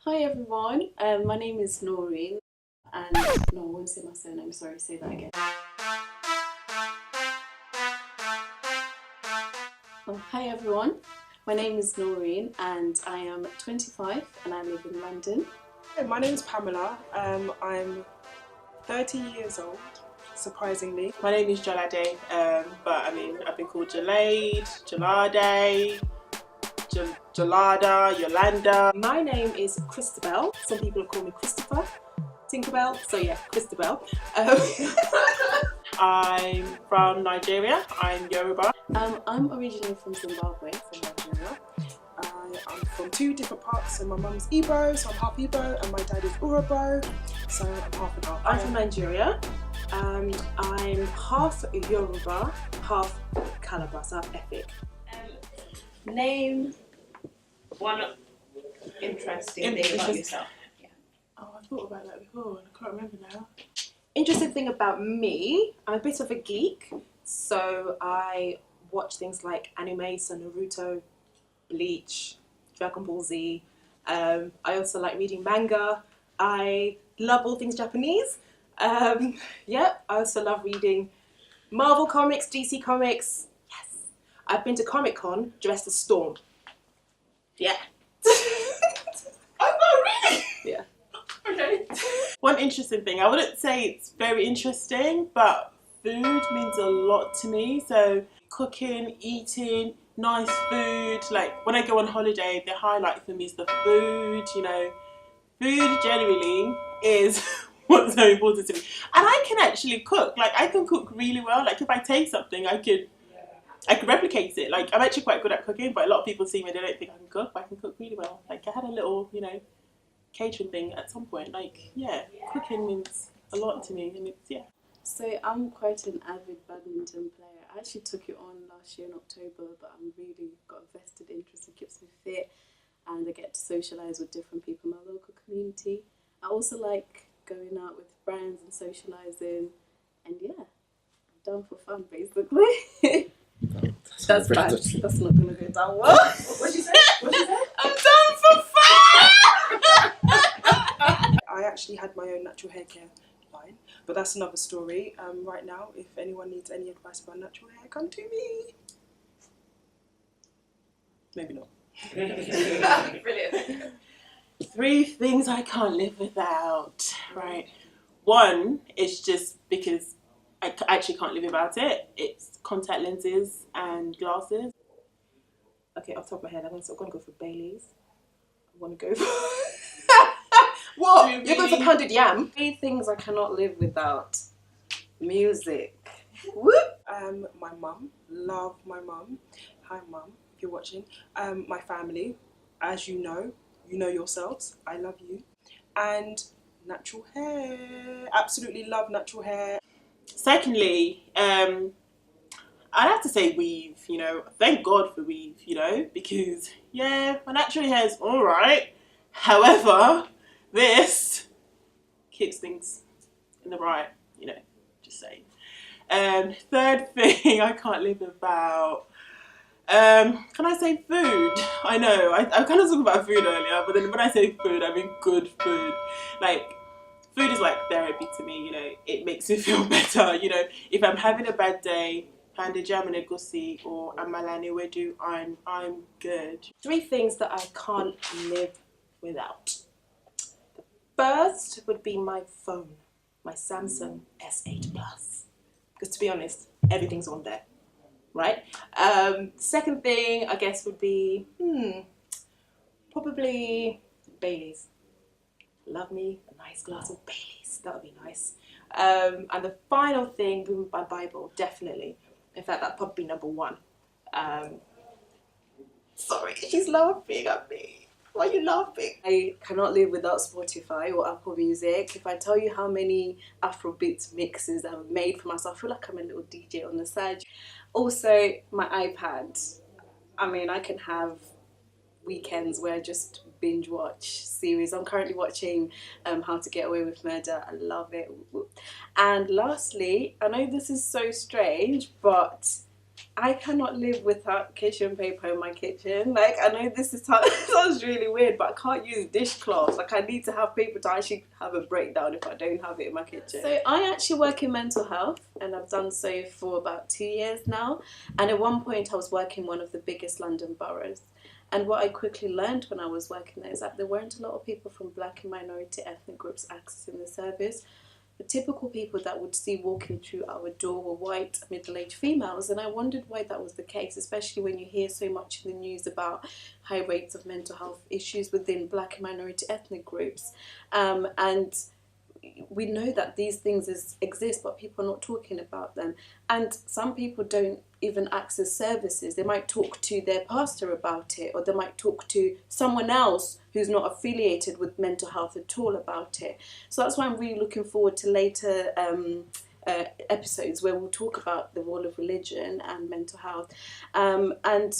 Hi everyone, my name is Noreen and no, I won't say my surname, sorry, say that again. Hi everyone, my name is Noreen and I am 25 and I live in London. Hi, my name is Pamela. I'm 30 years old, surprisingly. My name is Jolade, but I've been called Jolade, Jolade, Jolada, Yolanda. My name is Christabel. Some people call me Christopher, Tinkerbell. So yeah, Christabel. I'm from Nigeria. I'm Yoruba. I'm originally from Zimbabwe, from Nigeria. I'm from two different parts, so my mum's Igbo, so I'm half Igbo, and my dad is Urobo, so I'm half and half. I'm from Nigeria. I'm half Yoruba, half Calabar, so I'm ethnic. Name one interesting thing about yourself. Yeah. Oh, I thought about that before and I can't remember now. Interesting thing about me, I'm a bit of a geek, so I watch things like anime, so Naruto, Bleach, Dragon Ball Z. I also like reading manga. I love all things Japanese. I also love reading Marvel comics, DC comics. Yes. I've been to Comic Con dressed as Storm. Yeah. Oh no, really? Yeah. Okay. One interesting thing, I wouldn't say it's very interesting, but food means a lot to me. So cooking, eating, nice food. Like when I go on holiday, the highlight for me is the food, you know. Food generally is what's so important to me. And I can actually cook. Like I can cook really well. Like if I taste something, I could replicate it. Like I'm actually quite good at cooking, but a lot of people see me and they don't think I can cook, but I can cook really well. Like I had a little, catering thing at some point. Like, yeah, cooking means a lot to me, and it's, yeah. So I'm quite an avid badminton player. I actually took it on last year in October, but I'm really got a vested interest. It keeps me fit and I get to socialise with different people in my local community. I also like going out with friends and socialising, and yeah, I'm down for fun basically. That's bad. That's not going to go down well. What did you say? I'm down for fun! I actually had my own natural hair care line, but that's another story. Right now, if anyone needs any advice about natural hair, come to me. Maybe not. Brilliant. 3 things I can't live without, right? One is just because I actually can't live without it. It's contact lenses and glasses. Okay, off the top of my head, I'm gonna go for Baileys. I want to go for... What? You're going for pounded yam? 3 things I cannot live without. Music. Whoop! My mum, love my mum. Hi mum, if you're watching. My family, as you know yourselves, I love you. And natural hair, absolutely love natural hair. Secondly, I'd have to say weave, thank God for weave, because, yeah, my natural hair is alright. However, this keeps things in the right, just saying. Third thing I can't live without, can I say food? I know, I kind of talked about food earlier, but then when I say food, I mean good food. Like, food is like therapy to me, it makes me feel better, if I'm having a bad day, pounded jam and egusi or amala and ewedu, I'm good. 3 things that I can't live without. The first would be my phone, my Samsung S8 Plus. Because to be honest, everything's on there, right? Second thing, I guess, would be, probably Baileys. Love me a nice glass of Baileys, that would be nice. And the final thing would be my Bible, definitely. In fact, that'd probably be number 1. Sorry, she's laughing at me. Why are you laughing? I cannot live without Spotify or Apple Music. If I tell you how many Afrobeat mixes I've made for myself, I feel like I'm a little DJ on the side. Also, my iPad. I mean, I can have weekends where I just binge watch series. I'm currently watching How to Get Away with Murder. I love it. And lastly, I know this is so strange, but I cannot live without kitchen paper in my kitchen. Like, I know this sounds really weird, but I can't use dishcloths. Like, I need to have paper to actually have a breakdown if I don't have it in my kitchen. So I actually work in mental health, and I've done so for about 2 years now. And at one point I was working in one of the biggest London boroughs. And what I quickly learned when I was working there is that there weren't a lot of people from black and minority ethnic groups accessing the service. The typical people that would see walking through our door were white, middle-aged females, and I wondered why that was the case, especially when you hear so much in the news about high rates of mental health issues within black and minority ethnic groups. And we know that these things exist, but people are not talking about them. And some people don't even access services. They might talk to their pastor about it, or they might talk to someone else who's not affiliated with mental health at all about it. So that's why I'm really looking forward to later episodes where we'll talk about the role of religion and mental health. And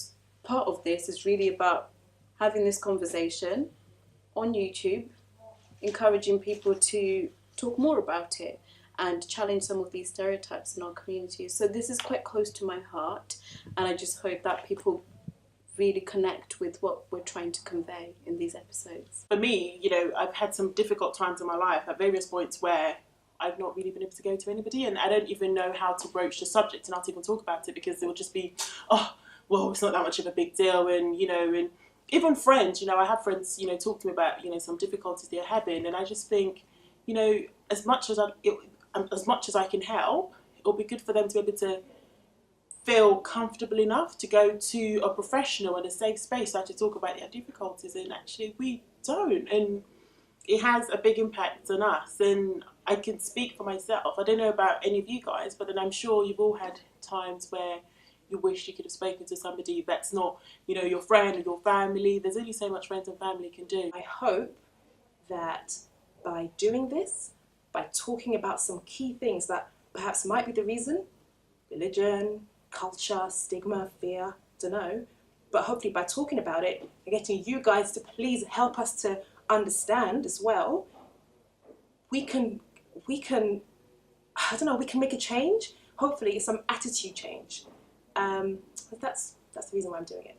part of this is really about having this conversation on YouTube, encouraging people to talk more about it and challenge some of these stereotypes in our communities. So this is quite close to my heart, and I just hope that people really connect with what we're trying to convey in these episodes. For me, you know, I've had some difficult times in my life at various points where I've not really been able to go to anybody, and I don't even know how to broach the subject and how to even talk about it, because it will just be, oh, well, it's not that much of a big deal. And, you know, and even friends, you know, I have friends, you know, talk to me about, you know, some difficulties they're having, and I just think, you know, as much as I can help, it'll be good for them to be able to feel comfortable enough to go to a professional in a safe space to actually talk about their difficulties. And actually we don't, and it has a big impact on us. And I can speak for myself, I don't know about any of you guys, but then I'm sure you've all had times where you wish you could have spoken to somebody that's not, you know, your friend or your family. There's only so much friends and family can do. I hope that by doing this, by talking about some key things that perhaps might be the reason, religion, culture, stigma, fear, don't know, but hopefully by talking about it and getting you guys to please help us to understand as well, we can I don't know, we can make a change. Hopefully it's some attitude change. That's the reason why I'm doing it.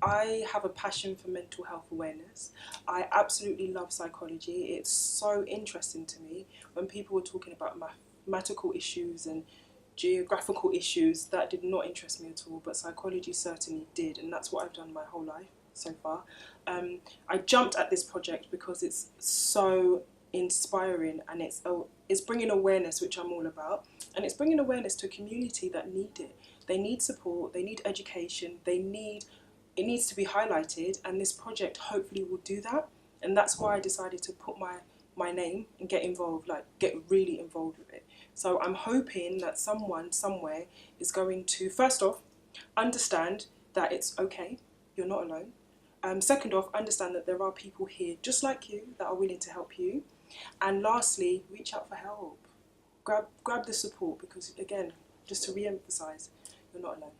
I have a passion for mental health awareness. I absolutely love psychology. It's so interesting to me when people were talking about mathematical issues and geographical issues. That did not interest me at all, but psychology certainly did, and that's what I've done my whole life so far. I jumped at this project because it's so inspiring, and it's bringing awareness, which I'm all about, and it's bringing awareness to a community that need it. They need support, they need education, it needs to be highlighted, and this project hopefully will do that. And that's why I decided to put my name and get involved, like get really involved with it. So I'm hoping that someone somewhere is going to, first off, understand that it's okay, you're not alone. Second off, understand that there are people here just like you that are willing to help you. And lastly, reach out for help. Grab the support, because again, just to re-emphasize, you're not alone.